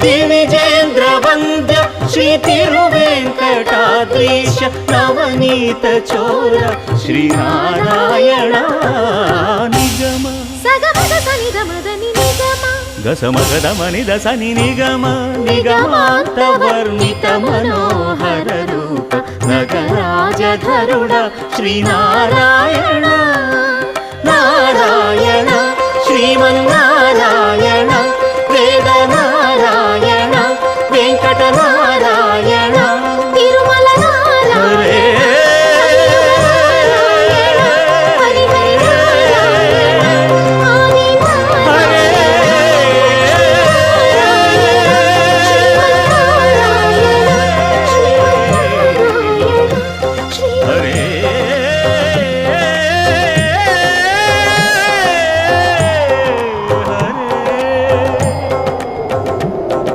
दिविजेन्द्र वन्द्य श्री तिरुवेङ्कटाद्रीश नवनीत चोर श्रीनारायण निगम गसमगदमनिद सनि निगम निगमान्तवर्णित मनोहर रूप नगराजधरुड श्रीनारायण नारायण श्रीमन्नारायण वेदना